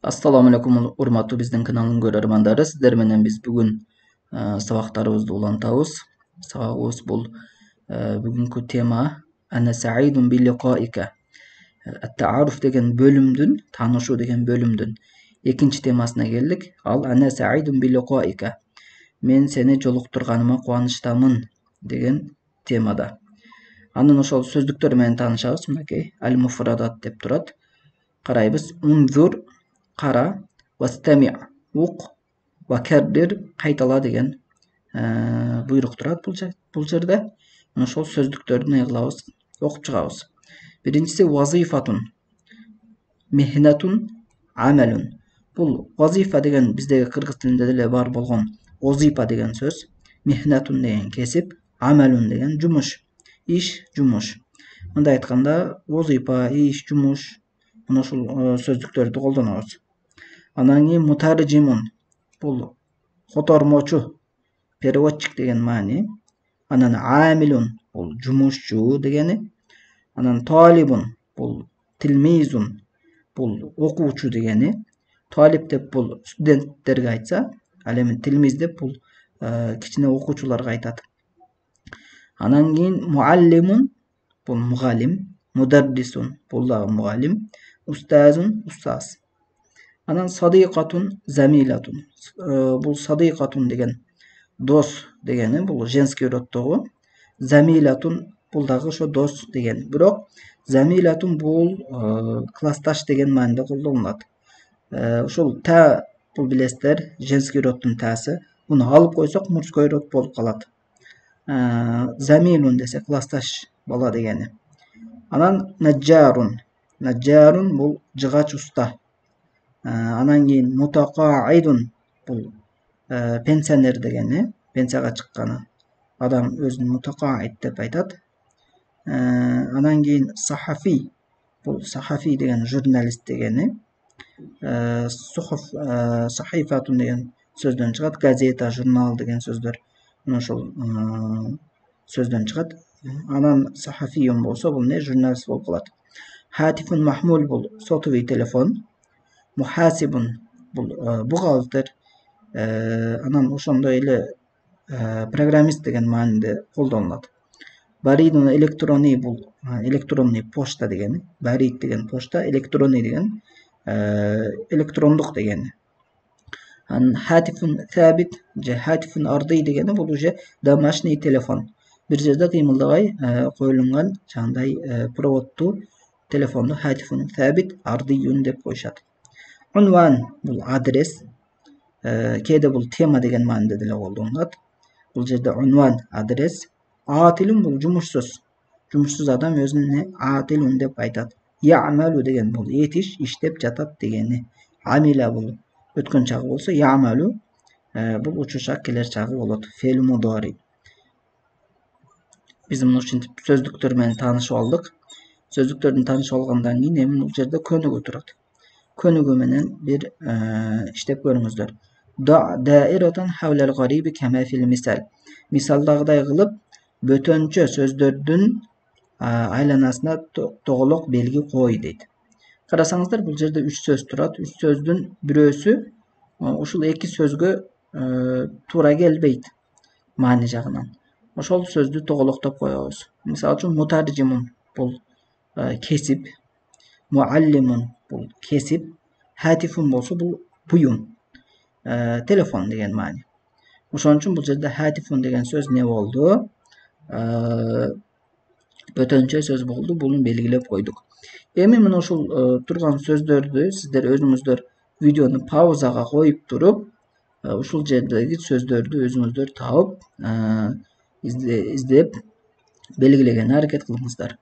Assalamu alaikum урматтуу биздин каналдын көрөрмандары. Сиздер менен биз бүгүн сабактарыбызды улантабыз. Сабагыбыз бул бүгүнкү тема ана саидун би ликаика. Ат-тааруф деген бөлүмдүн, таанышуу деген бөлүмдүн экинчи темасына келдик. Ал ана саидун би ликаика. Мен сени жолуктурганыма кубанычтамын деген темада. Анын ошол сөздүктөр менен таанышабыз. Мынакей аль-муфрадат деп турат. Карайбыз. Унзур кара, вастами' ук, вакердир кайтала деген буйрук турат бул жерде. Ошол сөздүктөрдү эмне кылабыз? Окуп чыгабыз. Биринчиси вазифатун, мехнатун, амалун. Бул вазифа деген биздеги кыргыз тилинде деле бар болгон озипа деген сөз, мехнатун деген кесип, амалун деген жумуш, иш, жумуш. Мындай айтканда, озипа, иш, жумуш, мына ушул сөздүктөрдү колдонобуз. Анан кийин мутаржимун, бул котормочу, переводчик деген маани. Анан амилун, бул жумушчу дегени. Анан талибун, бул тилмизун, бул окуучу дегени. Талип деп бул студенттерге айтса, ал эми тилмиз деп бул кичине окуучуларга айтат. Анан кийин муаллимун, бул мугалим, мударрисун, бул дагы мугалим, устазун, устаз. Анан садикатун, замилатун. Бул садикатун деген дос дегени, бул женский родтогу. Замилатун, бул дагы ошо дос дегени. Бирок замилатун бул классташ деген мааниде колдонулат. Ушул та, бул билесиздер, женский роддун тасы. Муну алып койсок мужской род болуп калат. Замилун десе классташ бала дегени. Анан наджарун. Наджарун бул жыгач уста. Анан кийин мутакаидун, бул пенсионер дегени, пенсияга чыкканы адам өзүн мутакаид деп айтат. Анан кийин сахафи, бул сахафи деген журналист дегени. Сухуф, сахифатун деген сөздөн чыгат, газета, журнал деген сөздөр мына ошол сөздөн чыгат. Анан сахафиюн болсо бул не, журналист болуп калат. Хатифун махмул, бул сотовый телефон. Мухасибун, бул бухгалтер. Анан ошондой эле программист деген мааниде колдонулат. Баридун электронный, бул электронный почта дегени. Барид деген почта, электронный деген электрондук дегени. Анан хатифун сабит же хатифун ардый дегени бул уже домашний телефон. Бир жерде кыймылдабай коюлунган жандай проводтуу телефонду хатифун сабит ардыйюн деп коюшат. Унван, бул адрес. Кээде бул тема деген мааниде деле колдонулат. Бул жерде унван, адрес. Атилун, бул жумушсуз. Жумушсуз адам өзүн атилун деп айтат. Я'малу деген бул этиш, иштеп жатат дегени. Амила бул өткөн чагы болсо, я'малу бул учушак келер чагы болот. Фе'л мудари. Биз мына ушинтип сөздүктөр менен таанышып алдык. Сөздүктөрдүн таанышып алгандан кийин эми бул жерде көнүгүү турат. Көнүгүү менен бир иштеп көрүңүздөр. Даирatan хавлал гариби кама фил мисал. Мисалдагыдай кылып бөтөнчө сөздөрдүн айланасына тоголок белги кой дейт. Карасаңыздар, бул жерде 3 сөз турат. 3 сөздүн бирөөсү ушул 2 сөзгө туура келбейт маани жагынан. Ошол сөздү тоголоктоп коебуз. Мисалы үчүн мутаржимун бул кесип, муаллимун бул кесип, хатифун болсо бул буюм, телефон деген маани. Ошон үчүн бул жерде хатифун деген сөз не болду? Бөтөнчө сөз болду. Буну белгилеп койдук. Эми мына ушул турган сөздөрдү сиздер өзүңүздөр видеону паузага коюп туруп, ушул жердеги сөздөрдү өзүңүздөр таап, издеп белгилегенге аракет кылыңыздар.